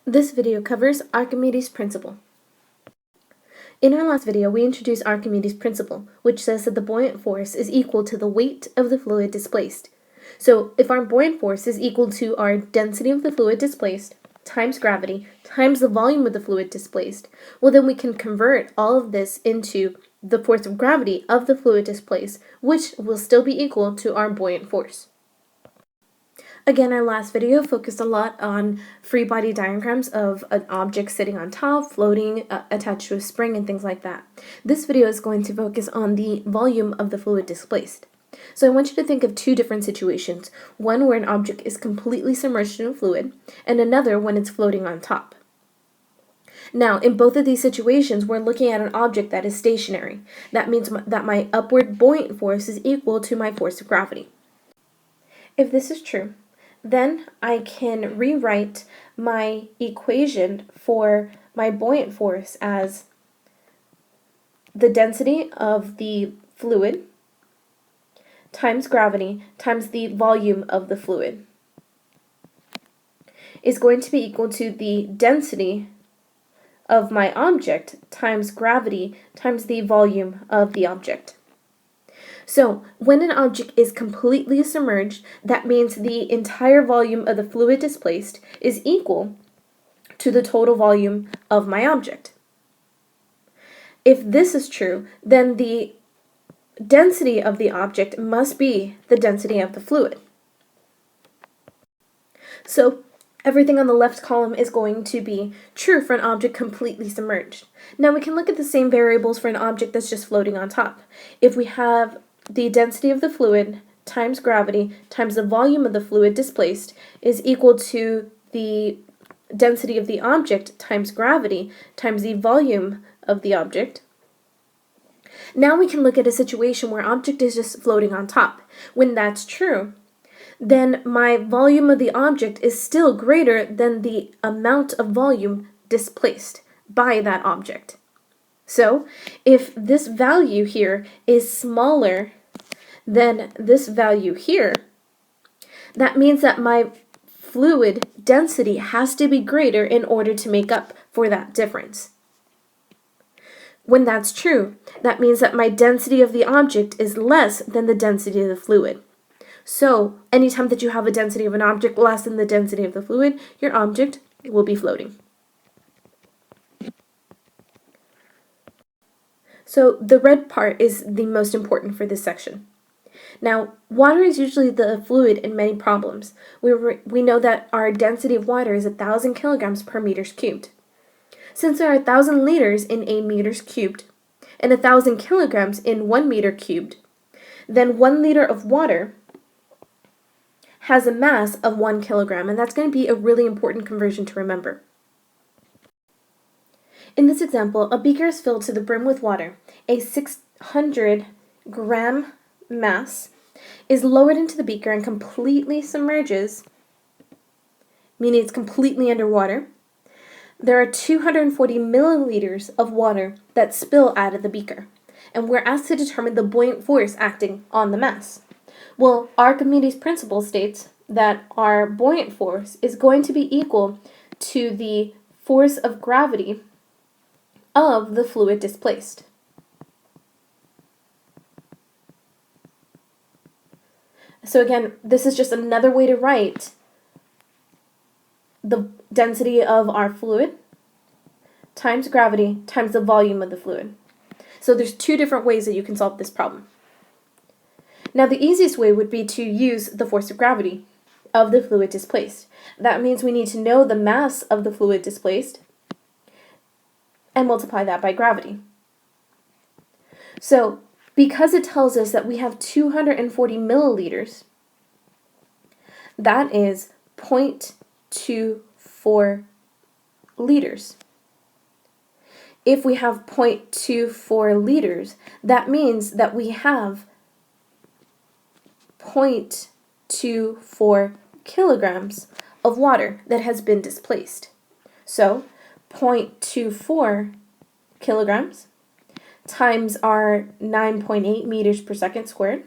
This video covers Archimedes' principle. In our last video, we introduced Archimedes' principle, which says that the buoyant force is equal to the weight of the fluid displaced. So, if our buoyant force is equal to our density of the fluid displaced times gravity times the volume of the fluid displaced, well then we can convert all of this into the force of gravity of the fluid displaced, which will still be equal to our buoyant force. Again, our last video focused a lot on free body diagrams of an object sitting on top, floating, attached to a spring, and things like that. This video is going to focus on the volume of the fluid displaced. So I want you to think of two different situations, one where an object is completely submerged in a fluid, and another when it's floating on top. Now, in both of these situations, we're looking at an object that is stationary. That means that my upward buoyant force is equal to my force of gravity. If this is true, then I can rewrite my equation for my buoyant force as the density of the fluid times gravity times the volume of the fluid is going to be equal to the density of my object times gravity times the volume of the object. So, when an object is completely submerged, that means the entire volume of the fluid displaced is equal to the total volume of my object. If this is true, then the density of the object must be the density of the fluid. So, everything on the left column is going to be true for an object completely submerged. Now we can look at the same variables for an object that's just floating on top. If we have the density of the fluid times gravity times the volume of the fluid displaced is equal to the density of the object times gravity times the volume of the object. Now we can look at a situation where object is just floating on top. When that's true, then my volume of the object is still greater than the amount of volume displaced by that object. So, if this value here is smaller than this value here, that means that my fluid density has to be greater in order to make up for that difference. When that's true, that means that my density of the object is less than the density of the fluid. So, anytime that you have a density of an object less than the density of the fluid, your object will be floating. So, the red part is the most important for this section. Now, water is usually the fluid in many problems. We know that our density of water is 1,000 kilograms per meters cubed. Since there are 1,000 liters in a meters cubed and 1,000 kilograms in 1 meter cubed, then 1 liter of water has a mass of 1 kilogram, and that's going to be a really important conversion to remember. In this example, a beaker is filled to the brim with water. A 600 gram mass is lowered into the beaker and completely submerges, meaning it's completely underwater. There are 240 milliliters of water that spill out of the beaker, and we're asked to determine the buoyant force acting on the mass. Well, Archimedes' principle states that our buoyant force is going to be equal to the force of gravity of the fluid displaced. So again, this is just another way to write the density of our fluid times gravity times the volume of the fluid. So there's two different ways that you can solve this problem. Now the easiest way would be to use the force of gravity of the fluid displaced. That means we need to know the mass of the fluid displaced and multiply that by gravity. So because it tells us that we have 240 milliliters, that is 0.24 liters. If we have 0.24 liters, that means that we have 0.24 kilograms of water that has been displaced. So 0.24 kilograms times our 9.8 meters per second squared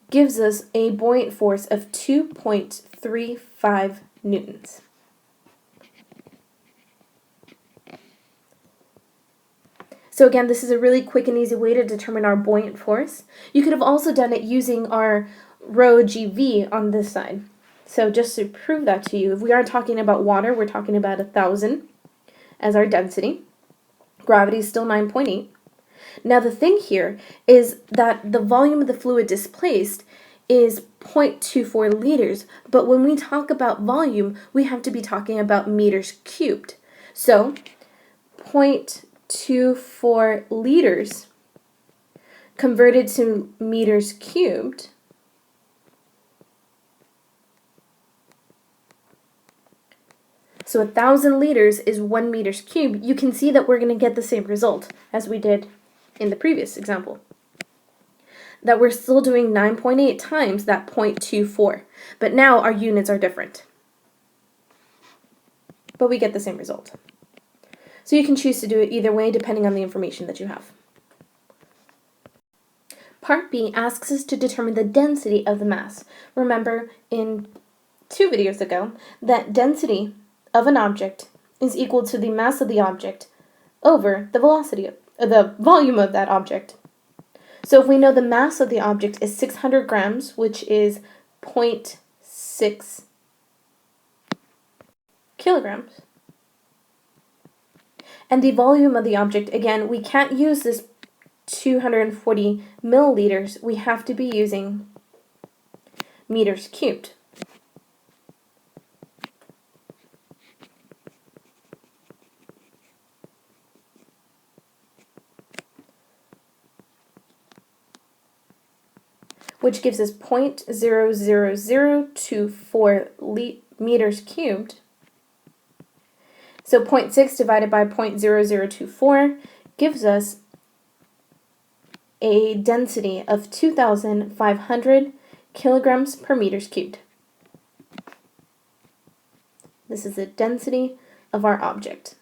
gives us a buoyant force of 2.35 newtons. So again, this is a really quick and easy way to determine our buoyant force. You could have also done it using our rho GV on this side. So just to prove that to you, if we are talking about water, we're talking about 1,000 as our density. Gravity is still 9.8. Now the thing here is that the volume of the fluid displaced is 0.24 liters, but when we talk about volume, we have to be talking about meters cubed. So 0.24 liters converted to meters cubed so 1,000 liters is 1 meters cubed. You can see that we're going to get the same result as we did in the previous example. That we're still doing 9.8 times that 0.24, but now our units are different. But we get the same result. So you can choose to do it either way depending on the information that you have. Part B asks us to determine the density of the mass. Remember in 2 videos ago that density of an object is equal to the mass of the object over the velocity of the volume of that object. So if we know the mass of the object is 600 grams, which is 0.6 kilograms, and the volume of the object, again, we can't use this 240 milliliters. We have to be using meters cubed. Which gives us 0.00024 meters cubed. So 0.6 divided by 0.0024 gives us a density of 2,500 kilograms per meters cubed. This is the density of our object.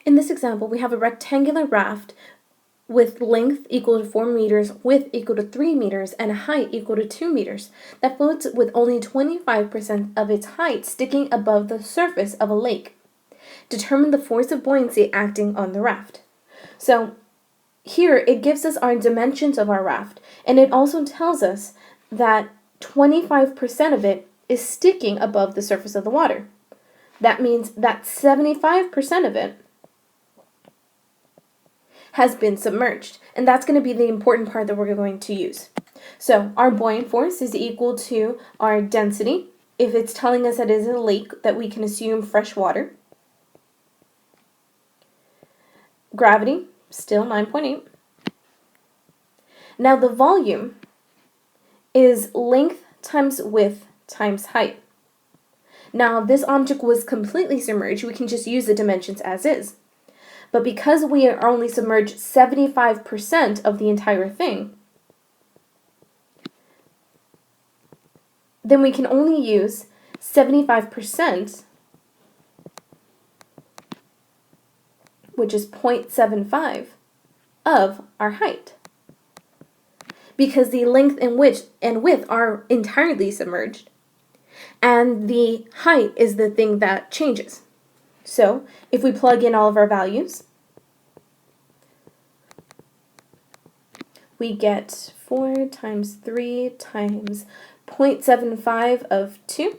In this example, we have a rectangular raft with length equal to 4 meters, width equal to 3 meters, and height equal to 2 meters, that floats with only 25% of its height sticking above the surface of a lake. Determine the force of buoyancy acting on the raft. So here it gives us our dimensions of our raft, and it also tells us that 25% of it is sticking above the surface of the water. That means that 75% of it has been submerged, and that's going to be the important part that we're going to use. So our buoyant force is equal to our density, if it's telling us that it is a lake that we can assume fresh water. Gravity, still 9.8. Now the volume is length times width times height. Now this object was completely submerged, we can just use the dimensions as is. But because we are only submerged 75% of the entire thing, then we can only use 75%, which is 0.75 of our height. Because the length and width are entirely submerged, and the height is the thing that changes. So if we plug in all of our values, we get 4 times 3 times 0.75 of 2.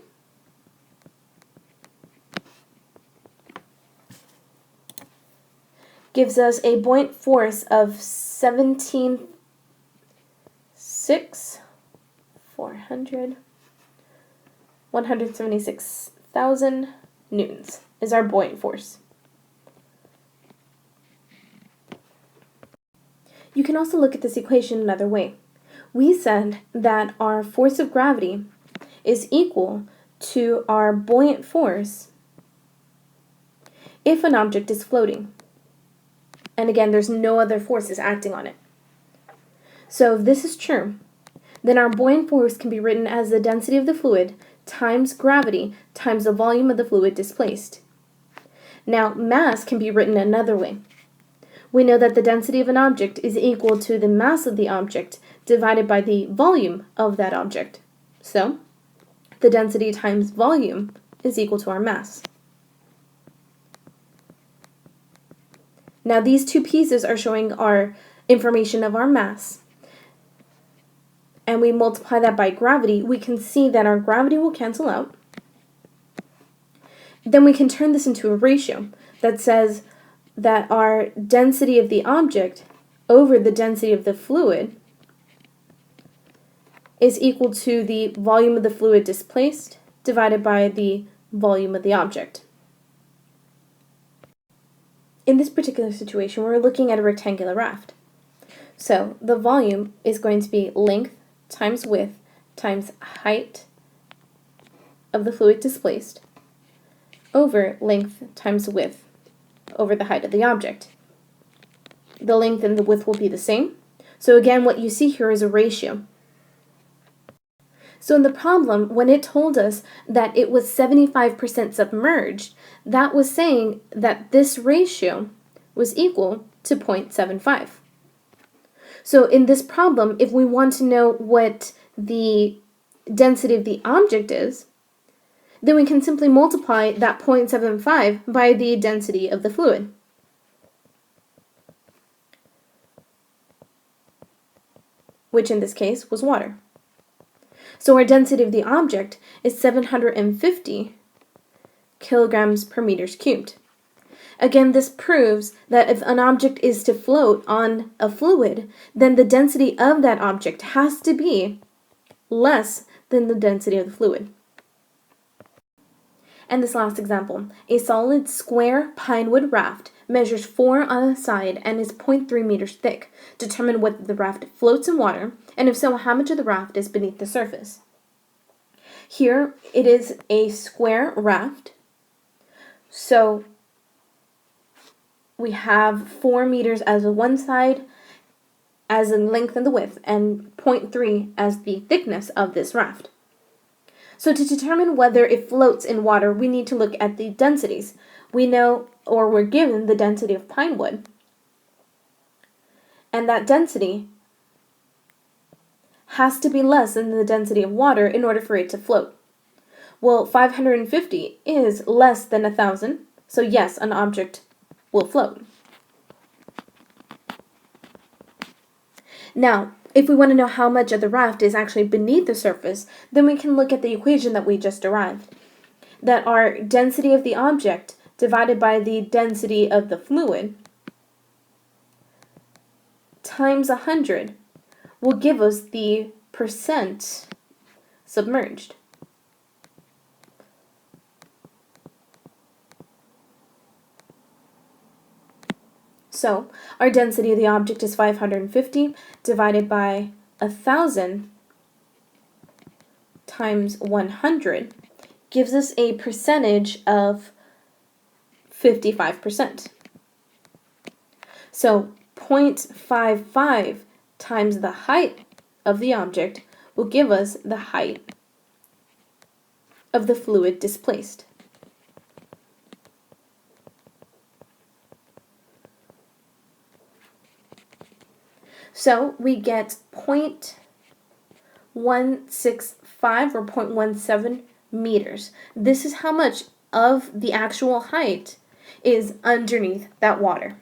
Gives us a buoyant force of 176,000 newtons is our buoyant force. You can also look at this equation another way. We said that our force of gravity is equal to our buoyant force if an object is floating. And again, there's no other forces acting on it. So if this is true, then our buoyant force can be written as the density of the fluid times gravity times the volume of the fluid displaced. Now, mass can be written another way. We know that the density of an object is equal to the mass of the object divided by the volume of that object. So, the density times volume is equal to our mass. Now these two pieces are showing our information of our mass, and we multiply that by gravity, we can see that our gravity will cancel out. Then we can turn this into a ratio that says that our density of the object over the density of the fluid is equal to the volume of the fluid displaced divided by the volume of the object. In this particular situation, we're looking at a rectangular raft. So the volume is going to be length times width times height of the fluid displaced over length times width over the height of the object. The length and the width will be the same. So again, what you see here is a ratio. So in the problem, when it told us that it was 75% submerged, that was saying that this ratio was equal to 0.75. So in this problem, if we want to know what the density of the object is, then we can simply multiply that 0.75 by the density of the fluid. Which in this case was water. So our density of the object is 750 kilograms per meters cubed. Again, this proves that if an object is to float on a fluid, then the density of that object has to be less than the density of the fluid. And this last example, a solid square pine wood raft measures 4 on a side and is 0.3 meters thick. Determine whether the raft floats in water, and if so, how much of the raft is beneath the surface. Here, it is a square raft. So we have 4 meters as the one side, as in length and the width, and 0.3 as the thickness of this raft. So to determine whether it floats in water, we need to look at the densities. We know, or we're given, the density of pine wood. And that density has to be less than the density of water in order for it to float. Well, 550 is less than 1,000, so yes, an object will float. Now, if we want to know how much of the raft is actually beneath the surface, then we can look at the equation that we just derived. That our density of the object divided by the density of the fluid times 100 will give us the percent submerged. So our density of the object is 550 divided by 1,000 times 100 gives us a percentage of 55%. So 0.55 times the height of the object will give us the height of the fluid displaced. So we get 0.165 or 0.17 meters. This is how much of the actual height is underneath that water.